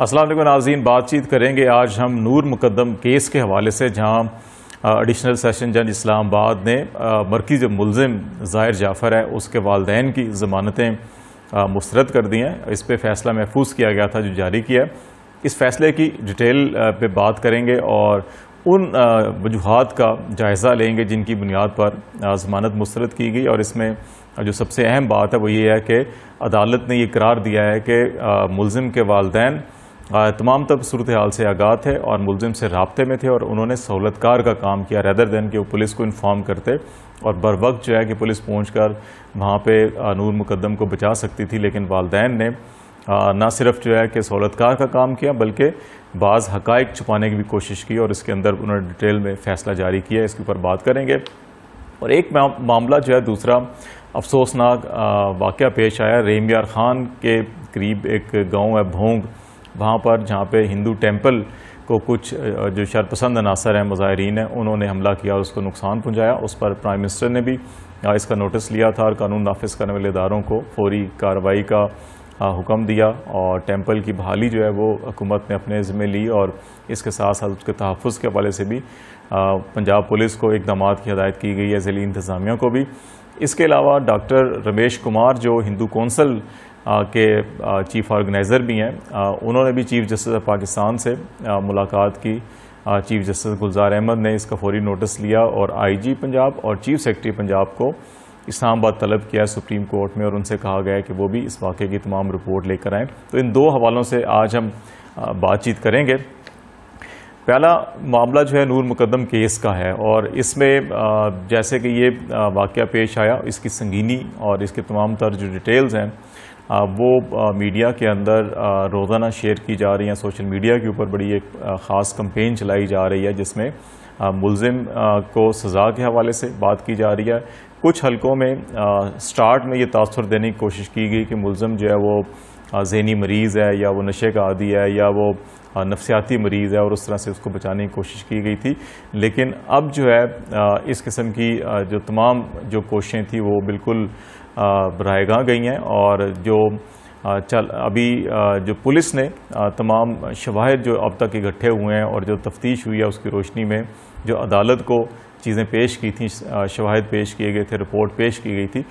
السلام علیکم ناظرین، بات چیت کریں گے آج ہم نور مقدم کیس کے حوالے سے، جہاں ایڈیشنل سیشن جج اسلام آباد نے مرکزی جو ملزم ظاہر جعفر ہے اس کے والدین کی ضمانتیں مسترد کر دی ہیں۔ اس پہ فیصلہ محفوظ کیا گیا تھا جو جاری کیا ہے۔ اس فیصلے کی ڈیٹیل پہ بات کریں گے اور ان وجوہات کا جائزہ لیں گے جن کی بنیاد پر ضمانت مسترد کی گئی، اور اس میں جو سب سے اہم بات ہے وہ یہ ہے کہ عدالت نے یہ قرار دیا ہے کہ ملزم کے والدین تمام تب صورتحال سے آگاہ تھے اور ملزم سے رابطے میں تھے، اور انہوں نے سہولت کار کا کام کیا ریدر دین کہ وہ پولیس کو انفارم کرتے، اور بر وقت جو ہے کہ پولیس پہنچ کر وہاں پہ نور مقدم کو بچا سکتی تھی، لیکن والدین نے نہ صرف جو ہے کہ سہولت کار کا کام کیا بلکہ بعض حقائق چھپانے کی بھی کوشش کی، اور اس کے اندر انہوں نے ڈیٹیل میں فیصلہ جاری کیا ہے۔ اس کے اوپر بات کریں گے۔ اور ایک معاملہ جو ہے دوسرا افسوسناک واقعہ پیش آیا رحیم یار خان کے قریب، ایک گاؤں ہے بھونگ، وہاں پر جہاں پہ ہندو ٹیمپل کو کچھ جو شرپسند عناصر ہیں، مظاہرین ہیں، انہوں نے حملہ کیا اور اس کو نقصان پہنچایا۔ اس پر پرائم منسٹر نے بھی اس کا نوٹس لیا تھا اور قانون نافذ کرنے والے اداروں کو فوری کارروائی کا حکم دیا، اور ٹیمپل کی بحالی جو ہے وہ حکومت نے اپنے ذمہ لی، اور اس کے ساتھ ساتھ اس کے تحفظ کے حوالے سے بھی پنجاب پولیس کو اقدامات کی ہدایت کی گئی ہے، ضلعی انتظامیہ کو بھی۔ اس کے علاوہ ڈاکٹر رمیش کمار جو ہندو کونسل کے چیف آرگنائزر بھی ہیں، انہوں نے بھی چیف جسٹس آف پاکستان سے ملاقات کی۔ چیف جسٹس گلزار احمد نے اس کا فوری نوٹس لیا اور آئی جی پنجاب اور چیف سیکرٹری پنجاب کو اسلام آباد طلب کیا سپریم کورٹ میں، اور ان سے کہا گیا کہ وہ بھی اس واقعے کی تمام رپورٹ لے کر آئیں۔ تو ان دو حوالوں سے آج ہم بات چیت کریں گے۔ پہلا معاملہ جو ہے نور مقدم کیس کا ہے، اور اس میں جیسے کہ یہ واقعہ پیش آیا، اس کی سنگینی اور اس کے تمام تر جو ڈیٹیلز ہیں وہ میڈیا کے اندر روزانہ شیئر کی جا رہی ہیں۔ سوشل میڈیا کے اوپر بڑی ایک خاص کمپین چلائی جا رہی ہے جس میں ملزم کو سزا کے حوالے سے بات کی جا رہی ہے۔ کچھ حلقوں میں سٹارٹ میں یہ تاثر دینے کی کوشش کی گئی کہ ملزم جو ہے وہ ذہنی مریض ہے، یا وہ نشے کا عادی ہے، یا وہ نفسیاتی مریض ہے، اور اس طرح سے اس کو بچانے کی کوشش کی گئی تھی۔ لیکن اب جو ہے اس قسم کی جو تمام جو کوششیں تھیں وہ بالکل رائے گاہ گئی ہیں، اور جو ابھی جو پولیس نے تمام شواہد جو اب تک اکٹھے ہوئے ہیں اور جو تفتیش ہوئی ہے اس کی روشنی میں جو عدالت کو چیزیں پیش کی تھیں، شواہد پیش کیے گئے تھے، رپورٹ پیش کی گئی تھی،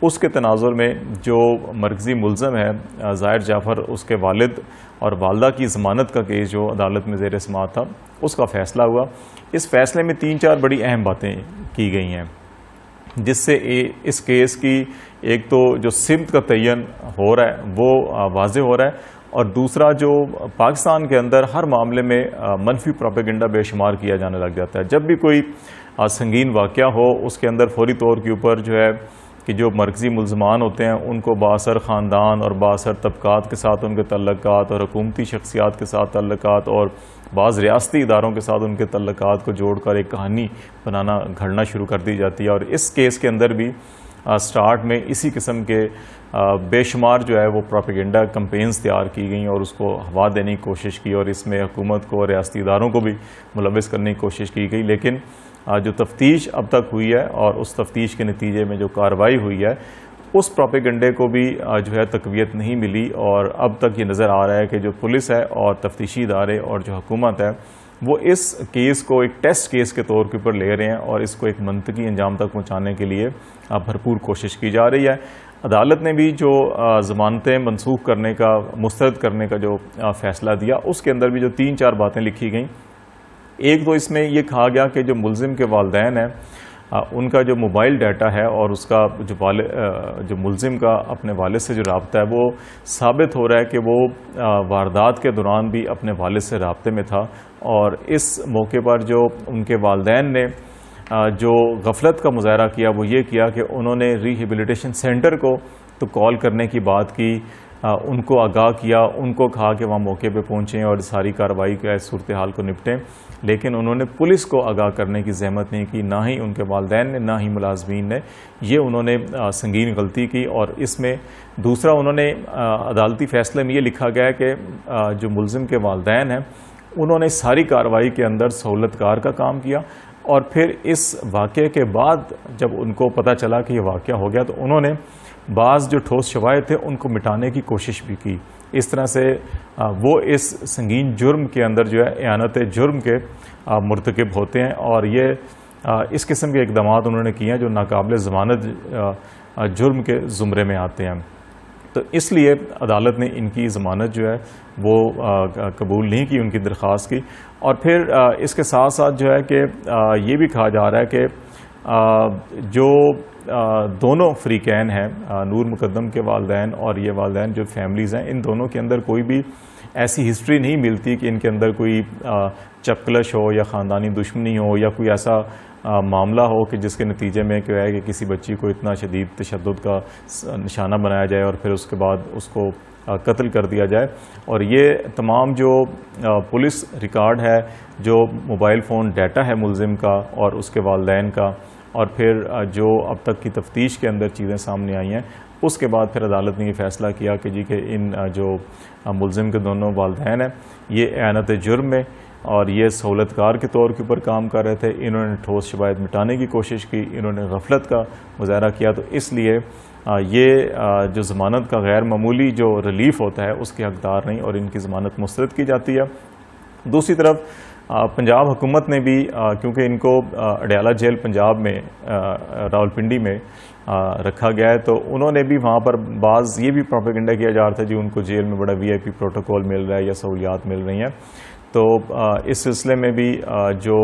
اس کے تناظر میں جو مرکزی ملزم ہے ظاہر جعفر، اس کے والد اور والدہ کی ضمانت کا کیس جو عدالت میں زیر سماعت تھا، اس کا فیصلہ ہوا۔ اس فیصلے میں 3-4 بڑی اہم باتیں کی گئی ہیں، جس سے اس کیس کی ایک تو جو سمت کا تعین ہو رہا ہے وہ واضح ہو رہا ہے، اور دوسرا جو پاکستان کے اندر ہر معاملے میں منفی پروپیگنڈا بے شمار کیا جانے لگ جاتا ہے۔ جب بھی کوئی سنگین واقعہ ہو اس کے اندر فوری طور کے اوپر جو ہے کہ جو مرکزی ملزمان ہوتے ہیں ان کو بااثر خاندان اور بااثر طبقات کے ساتھ ان کے تعلقات، اور حکومتی شخصیات کے ساتھ تعلقات، اور بعض ریاستی اداروں کے ساتھ ان کے تعلقات کو جوڑ کر ایک کہانی بنانا گھڑنا شروع کر دی جاتی ہے۔ اور اس کیس کے اندر بھی سٹارٹ میں اسی قسم کے بے شمار جو ہے وہ پروپیگنڈا کمپینز تیار کی گئیں اور اس کو ہوا دینے کی کوشش کی، اور اس میں حکومت کو اور ریاستی اداروں کو بھی ملوث کرنے کی کوشش کی گئی۔ لیکن جو تفتیش اب تک ہوئی ہے اور اس تفتیش کے نتیجے میں جو کارروائی ہوئی ہے، اس پروپیگنڈے کو بھی جو ہے تقویت نہیں ملی، اور اب تک یہ نظر آ رہا ہے کہ جو پولیس ہے اور تفتیشی ادارے اور جو حکومت ہے وہ اس کیس کو ایک ٹیسٹ کیس کے طور کے اوپر لے رہے ہیں، اور اس کو ایک منطقی انجام تک پہنچانے کے لیے بھرپور کوشش کی جا رہی ہے۔ عدالت نے بھی جو ضمانتیں منسوخ کرنے کا، مسترد کرنے کا جو فیصلہ دیا، اس کے اندر بھی جو 3-4 باتیں لکھی گئیں۔ ایک تو اس میں یہ کہا گیا کہ جو ملزم کے والدین ہیں ان کا جو موبائل ڈیٹا ہے اور اس کا جو ملزم کا اپنے والد سے جو رابطہ ہے وہ ثابت ہو رہا ہے کہ وہ واردات کے دوران بھی اپنے والد سے رابطے میں تھا، اور اس موقع پر جو ان کے والدین نے جو غفلت کا مظاہرہ کیا وہ یہ کیا کہ انہوں نے ریہیبلیٹیشن سینٹر کو تو کال کرنے کی بات کی، ان کو آگاہ کیا، ان کو کہا کہ وہاں موقع پہ پہنچیں اور ساری کارروائی کا صورتحال کو نپٹیں، لیکن انہوں نے پولیس کو آگاہ کرنے کی زحمت نہیں کی، نہ ہی ان کے والدین نے، نہ ہی ملازمین نے۔ یہ انہوں نے سنگین غلطی کی، اور اس میں دوسرا انہوں نے عدالتی فیصلے میں یہ لکھا گیا کہ جو ملزم کے والدین ہیں انہوں نے ساری کارروائی کے اندر سہولت کار کا کام کیا، اور پھر اس واقعے کے بعد جب ان کو پتہ چلا کہ یہ واقعہ ہو گیا تو انہوں نے بعض جو ٹھوس شواہد تھے ان کو مٹانے کی کوشش بھی کی، اس طرح سے وہ اس سنگین جرم کے اندر جو ہے اعانت جرم کے مرتکب ہوتے ہیں، اور یہ اس قسم کے اقدامات انہوں نے کیے ہیں جو ناقابل ضمانت جرم کے زمرے میں آتے ہیں۔ تو اس لیے عدالت نے ان کی ضمانت جو ہے وہ قبول نہیں کی، ان کی درخواست کی۔ اور پھر اس کے ساتھ ساتھ جو ہے کہ یہ بھی کہا جا رہا ہے کہ جو دونوں فریقین ہیں، نور مقدم کے والدین اور یہ والدین جو فیملیز ہیں، ان دونوں کے اندر کوئی بھی ایسی ہسٹری نہیں ملتی کہ ان کے اندر کوئی چپکلش ہو یا خاندانی دشمنی ہو یا کوئی ایسا معاملہ ہو کہ جس کے نتیجے میں کیا ہے کہ کسی بچی کو اتنا شدید تشدد کا نشانہ بنایا جائے اور پھر اس کے بعد اس کو قتل کر دیا جائے۔ اور یہ تمام جو پولیس ریکارڈ ہے، جو موبائل فون ڈیٹا ہے ملزم کا اور اس کے والدین کا، اور پھر جو اب تک کی تفتیش کے اندر چیزیں سامنے آئی ہیں، اس کے بعد پھر عدالت نے یہ فیصلہ کیا کہ جی کہ ان جو ملزم کے دونوں والدین ہیں یہ اعانت جرم میں اور یہ سہولت کار کے طور کے اوپر کام کر رہے تھے، انہوں نے ٹھوس شواہد مٹانے کی کوشش کی، انہوں نے غفلت کا مظاہرہ کیا، تو اس لیے یہ جو ضمانت کا غیر معمولی جو ریلیف ہوتا ہے اس کے حقدار نہیں، اور ان کی ضمانت مسترد کی جاتی ہے۔ دوسری طرف پنجاب حکومت نے بھی کیونکہ ان کو اڈیالہ جیل پنجاب میں راولپنڈی میں رکھا گیا ہے، تو انہوں نے بھی وہاں پر بعض یہ بھی پروپیگنڈا کیا جا رہا تھا جی ان کو جیل میں بڑا وی آئی پی پروٹوکول مل رہا ہے یا سہولیات مل رہی ہیں۔ تو اس سلسلے میں بھی جو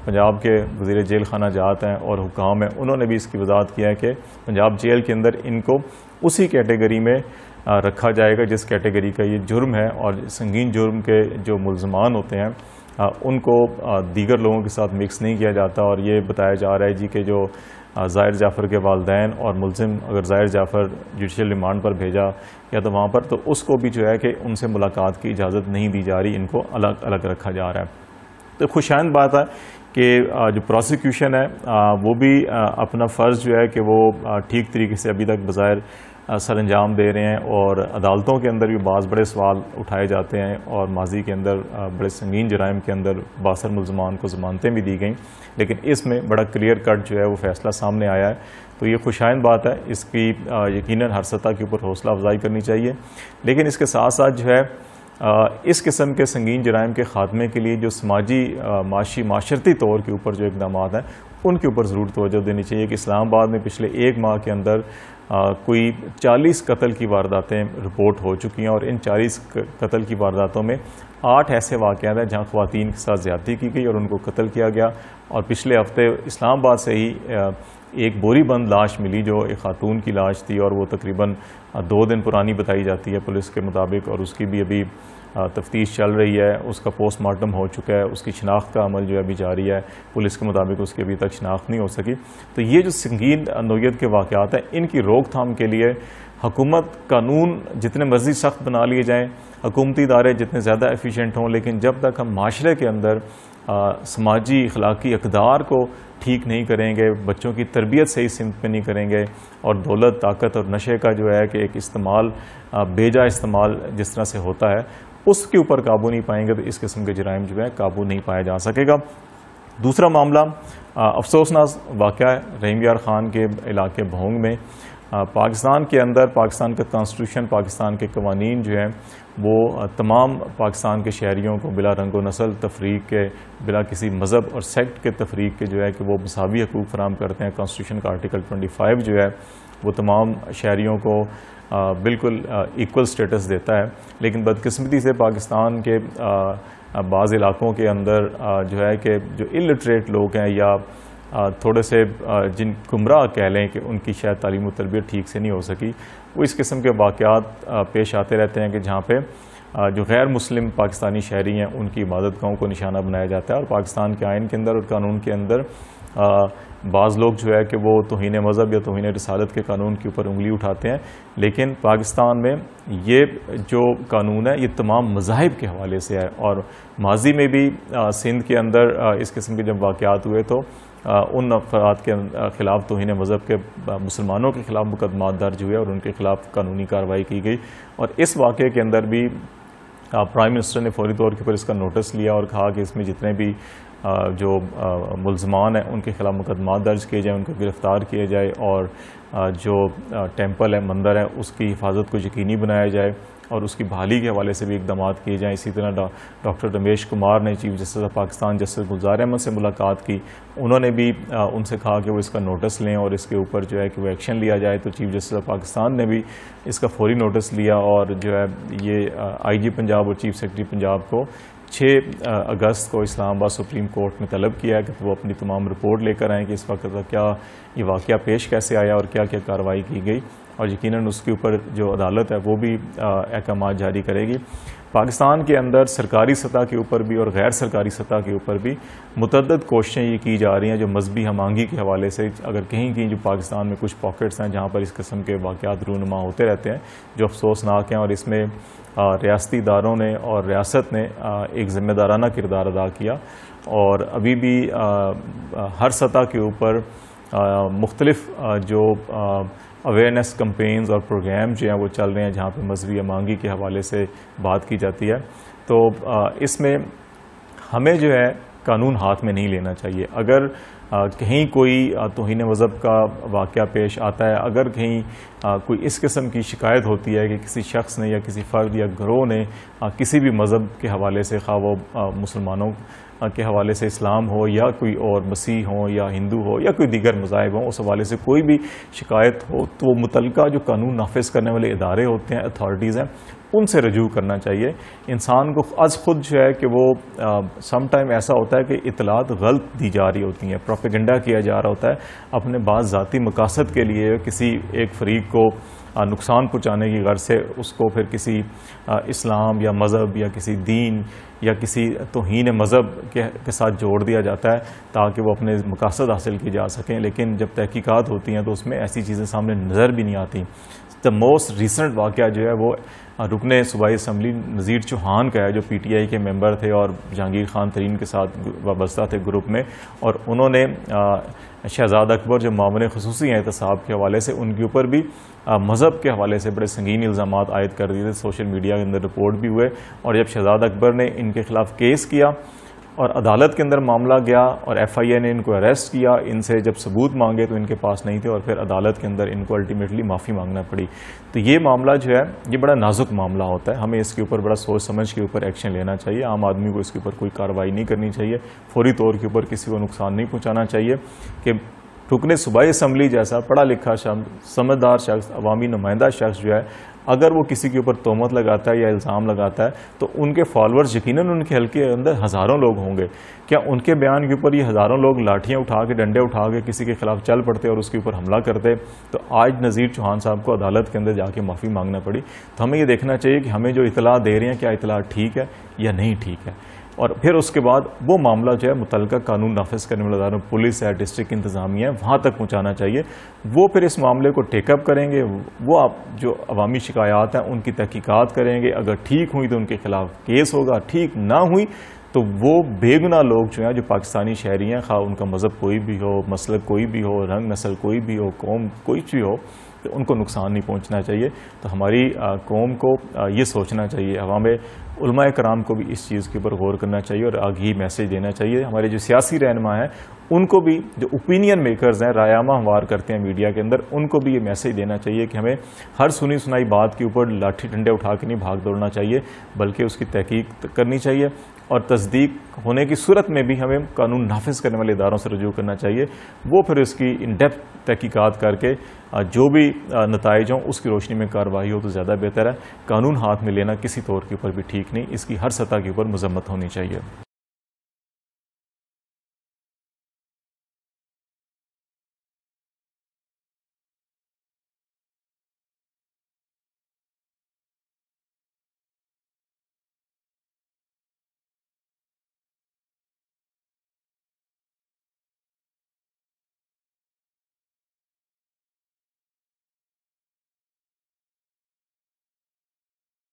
پنجاب کے وزیر جیل خانہ جات ہیں اور حکام ہیں، انہوں نے بھی اس کی وضاحت کیا ہے کہ پنجاب جیل کے اندر ان کو اسی کیٹیگری میں رکھا جائے گا جس کیٹیگری کا یہ جرم ہے، اور سنگین جرم کے جو ملزمان ہوتے ہیں ان کو دیگر لوگوں کے ساتھ مکس نہیں کیا جاتا۔ اور یہ بتایا جا رہا ہے جی کہ جو ظاہر جعفر کے والدین اور ملزم اگر ظاہر جعفر جوڈیشل ریمانڈ پر بھیجا یا تو وہاں پر، تو اس کو بھی جو ہے کہ ان سے ملاقات کی اجازت نہیں دی جا رہی، ان کو الگ الگ رکھا جا رہا ہے۔ تو خوشائند بات ہے کہ جو پروسیکیوشن ہے وہ بھی اپنا فرض جو ہے کہ وہ ٹھیک طریقے سے ابھی تک بظاہر سر انجام دے رہے ہیں، اور عدالتوں کے اندر بھی بعض بڑے سوال اٹھائے جاتے ہیں، اور ماضی کے اندر بڑے سنگین جرائم کے اندر باثر ملزمان کو ضمانتیں بھی دی گئیں، لیکن اس میں بڑا کلیئر کٹ جو ہے وہ فیصلہ سامنے آیا ہے۔ تو یہ خوشائند بات ہے، اس کی یقیناً ہر سطح کے اوپر حوصلہ افزائی کرنی چاہیے، لیکن اس کے ساتھ ساتھ جو ہے اس قسم کے سنگین جرائم کے خاتمے کے لیے جو سماجی معاشرتی طور کے اوپر جو اقدامات ہیں ان کے اوپر ضرور توجہ دینی چاہیے کہ اسلام آباد میں پچھلے ایک ماہ کے اندر کوئی 40 قتل کی وارداتیں رپورٹ ہو چکی ہیں، اور ان 40 قتل کی وارداتوں میں 8 ایسے واقعات ہیں جہاں خواتین کے ساتھ زیادتی کی گئی اور ان کو قتل کیا گیا۔ اور پچھلے ہفتے اسلام آباد سے ہی ایک بوری بند لاش ملی جو ایک خاتون کی لاش تھی، اور وہ تقریباً 2 دن پرانی بتائی جاتی ہے پولیس کے مطابق، اور اس کی بھی ابھی تفتیش چل رہی ہے، اس کا پوسٹ مارٹم ہو چکا ہے، اس کی شناخت کا عمل جو ہے ابھی جاری ہے، پولیس کے مطابق اس کی ابھی تک شناخت نہیں ہو سکی۔ تو یہ جو سنگین نوعیت کے واقعات ہیں ان کی روک تھام کے لیے حکومت قانون جتنے مرضی سخت بنا لیے جائیں، حکومتی ادارے جتنے زیادہ ایفیشینٹ ہوں، لیکن جب تک ہم معاشرے کے اندر سماجی اخلاقی اقدار کو ٹھیک نہیں کریں گے، بچوں کی تربیت صحیح سمت میں نہیں کریں گے، اور دولت، طاقت اور نشے کا جو ہے کہ ایک استعمال بیجا استعمال جس طرح سے ہوتا ہے اس کے اوپر قابو نہیں پائیں گے، تو اس قسم کے جرائم جو ہے قابو نہیں پایا جا سکے گا۔ دوسرا معاملہ افسوسناک واقعہ ہے رحیم یار خان کے علاقے بھونگ میں۔ پاکستان کے اندر پاکستان کا کانسٹیٹیوشن، پاکستان کے قوانین جو ہیں وہ تمام پاکستان کے شہریوں کو بلا رنگ و نسل تفریق کے، بلا کسی مذہب اور سیکٹ کے تفریق کے جو ہے کہ وہ مساوی حقوق فراہم کرتے ہیں۔ کانسٹیٹیوشن کا آرٹیکل 25 جو ہے وہ تمام شہریوں کو بالکل ایکول سٹیٹس دیتا ہے، لیکن بدقسمتی سے پاکستان کے بعض علاقوں کے اندر جو ہے کہ جو الٹریٹ لوگ ہیں یا تھوڑے سے جن گمراہ کہہ لیں کہ ان کی شاید تعلیم و تربیت ٹھیک سے نہیں ہو سکی، وہ اس قسم کے واقعات پیش آتے رہتے ہیں کہ جہاں پہ جو غیر مسلم پاکستانی شہری ہیں ان کی عبادت گاہوں کو نشانہ بنایا جاتا ہے، اور پاکستان کے آئین کے اندر اور قانون کے اندر بعض لوگ جو ہے کہ وہ توہین مذہب یا توہین رسالت کے قانون کے اوپر انگلی اٹھاتے ہیں، لیکن پاکستان میں یہ جو قانون ہے یہ تمام مذاہب کے حوالے سے ہے، اور ماضی میں بھی سندھ کے اندر اس قسم کے جب واقعات ہوئے تو ان افراد کے خلاف توہین مذہب کے مسلمانوں کے خلاف مقدمات درج ہوئے اور ان کے خلاف قانونی کارروائی کی گئی، اور اس واقعے کے اندر بھی پرائم منسٹر نے فوری طور کے اوپر اس کا نوٹس لیا اور کہا کہ اس میں جتنے بھی جو ملزمان ہیں ان کے خلاف مقدمات درج کیے جائیں، ان کو گرفتار کیا جائے، اور جو ٹیمپل ہے، مندر ہے، اس کی حفاظت کو یقینی بنایا جائے، اور اس کی بحالی کے حوالے سے بھی اقدامات کیے جائیں. اسی طرح ڈاکٹر رمیش کمار نے chief justice of Pakistan justice Gulzar Ahmed سے ملاقات کی. انہوں نے بھی ان سے کہا کہ وہ اس کا نوٹس لیں اور اس کے اوپر جو ہے کہ وہ ایکشن لیا جائے. تو چیف جسٹس آف پاکستان نے بھی اس کا فوری نوٹس لیا اور جو ہے یہ آئی جی پنجاب اور چیف سیکرٹری پنجاب کو 6 اگست کو اسلام آباد سپریم کورٹ میں طلب کیا ہے کہ وہ اپنی تمام رپورٹ لے کر آئیں کہ اس وقت کیا یہ واقعہ پیش کیسے آیا اور کیا کیا کارروائی کی گئی, اور یقیناً اس کے اوپر جو عدالت ہے وہ بھی احکامات جاری کرے گی. پاکستان کے اندر سرکاری سطح کے اوپر بھی اور غیر سرکاری سطح کے اوپر بھی متعدد کوششیں یہ کی جا رہی ہیں جو مذہبی ہم آہنگی کے حوالے سے. اگر کہیں جو پاکستان میں کچھ پاکٹس ہیں جہاں پر اس قسم کے واقعات رونما ہوتے رہتے ہیں جو افسوسناک ہیں, اور اس میں ریاستی اداروں نے اور ریاست نے ایک ذمہ دارانہ کردار ادا کیا, اور ابھی بھی ہر سطح کے اوپر مختلف جو اویئرنیس کمپینز اور پروگرام جو ہیں وہ چل رہے ہیں جہاں پہ مذہبی ہم آہنگی کے حوالے سے بات کی جاتی ہے. تو اس میں ہمیں جو ہے قانون ہاتھ میں نہیں لینا چاہیے. اگر کہیں کوئی توہین مذہب کا واقعہ پیش آتا ہے, اگر کہیں کوئی اس قسم کی شکایت ہوتی ہے کہ کسی شخص نے یا کسی فرد یا گروہ نے کسی بھی مذہب کے حوالے سے, خواہ وہ مسلمانوں کے حوالے سے اسلام ہو یا کوئی اور مسیح ہو یا ہندو ہو یا کوئی دیگر مذاہب ہوں, اس حوالے سے کوئی بھی شکایت ہو تو وہ متعلقہ جو قانون نافذ کرنے والے ادارے ہوتے ہیں, اتھارٹیز ہیں, ان سے رجوع کرنا چاہیے. انسان کو از خود جو ہے کہ وہ سم ٹائم ایسا ہوتا ہے کہ اطلاعات غلط دی جا رہی ہوتی ہیں, پروپیگنڈا کیا جا رہا ہوتا ہے اپنے بعض ذاتی مقاصد کے لیے, کسی ایک فریق کو نقصان پہنچانے کی غرض سے اس کو پھر کسی اسلام یا مذہب یا کسی دین یا کسی توہین مذہب کے ساتھ جوڑ دیا جاتا ہے تاکہ وہ اپنے مقاصد حاصل کی جا سکیں. لیکن جب تحقیقات ہوتی ہیں تو اس میں ایسی چیزیں سامنے نظر بھی نہیں آتی. دا موسٹ ریسنٹ واقعہ جو ہے وہ رکن صوبائی اسمبلی نذیر چوہان کا ہے, جو پی ٹی آئی کے ممبر تھے اور جہانگیر خان ترین کے ساتھ وابستہ تھے گروپ میں, اور انہوں نے شہزاد اکبر جو معاون خصوصی ہیں احتساب کے حوالے سے, ان کے اوپر بھی مذہب کے حوالے سے بڑے سنگین الزامات عائد کر دیے تھے. سوشل میڈیا کے اندر رپورٹ بھی ہوئے, اور جب شہزاد اکبر نے ان کے خلاف کیس کیا اور عدالت کے اندر معاملہ گیا اور ایف آئی اے نے ان کو اریسٹ کیا, ان سے جب ثبوت مانگے تو ان کے پاس نہیں تھے, اور پھر عدالت کے اندر ان کو الٹیمیٹلی معافی مانگنا پڑی. تو یہ معاملہ جو ہے یہ بڑا نازک معاملہ ہوتا ہے, ہمیں اس کے اوپر بڑا سوچ سمجھ کے اوپر ایکشن لینا چاہیے. عام آدمی کو اس کے اوپر کوئی کارروائی نہیں کرنی چاہیے, فوری طور کے اوپر کسی کو نقصان نہیں پہنچانا چاہیے. کہ رکن صوبائی اسمبلی جیسا پڑھا لکھا شخص, سمجھدار شخص, عوامی نمائندہ شخص جو ہے, اگر وہ کسی کے اوپر تہمت لگاتا ہے یا الزام لگاتا ہے تو ان کے فالوورز یقیناً ان کے حلقے کے اندر ہزاروں لوگ ہوں گے. کیا ان کے بیان کے اوپر یہ ہزاروں لوگ لاٹھیاں اٹھا کے, ڈنڈے اٹھا کے کسی کے خلاف چل پڑتے اور اس کے اوپر حملہ کرتے؟ تو آج نذیر چوہان صاحب کو عدالت کے اندر جا کے معافی مانگنا پڑی. تو ہمیں یہ دیکھنا چاہیے کہ ہمیں جو اطلاع دے رہے ہیں کیا اطلاع ٹھیک ہے یا نہیں ٹھیک ہے, اور پھر اس کے بعد وہ معاملہ جو ہے متعلقہ قانون نافذ کرنے والے اداروں, پولیس ہے, ڈسٹرکٹ انتظامیہ ہے, وہاں تک پہنچانا چاہیے. وہ پھر اس معاملے کو ٹیک اپ کریں گے, وہ جو عوامی شکایات ہیں ان کی تحقیقات کریں گے. اگر ٹھیک ہوئی تو ان کے خلاف کیس ہوگا, ٹھیک نہ ہوئی تو وہ بے گناہ لوگ جو ہیں جو پاکستانی شہری ہیں, خواہ ان کا مذہب کوئی بھی ہو, مسلک کوئی بھی ہو, رنگ نسل کوئی بھی ہو, قوم کوئی بھی ہو, تو ان کو نقصان نہیں پہنچنا چاہیے. تو ہماری قوم کو یہ سوچنا چاہیے, عوام علماء کرام کو بھی اس چیز کے اوپر غور کرنا چاہیے اور آگہی میسیج دینا چاہیے. ہمارے جو سیاسی رہنما ہیں ان کو بھی, جو اوپینین میکرز ہیں, رائے ہموار کرتے ہیں میڈیا کے اندر, ان کو بھی یہ میسیج دینا چاہیے کہ ہمیں ہر سنی سنائی بات کے اوپر لاٹھی ڈنڈے اٹھا کے نہیں بھاگ دوڑنا چاہیے, بلکہ اس کی تحقیق کرنی چاہیے, اور تصدیق ہونے کی صورت میں بھی ہمیں قانون نافذ کرنے والے اداروں سے رجوع کرنا چاہیے. وہ پھر اس کی ان ڈیپتھ تحقیقات کر کے جو بھی نتائج ہوں اس کی روشنی میں کارروائی ہو تو زیادہ بہتر ہے. قانون ہاتھ میں لینا کسی طور کے اوپر بھی ٹھیک نہیں, اس کی ہر سطح کے اوپر مذمت ہونی چاہیے.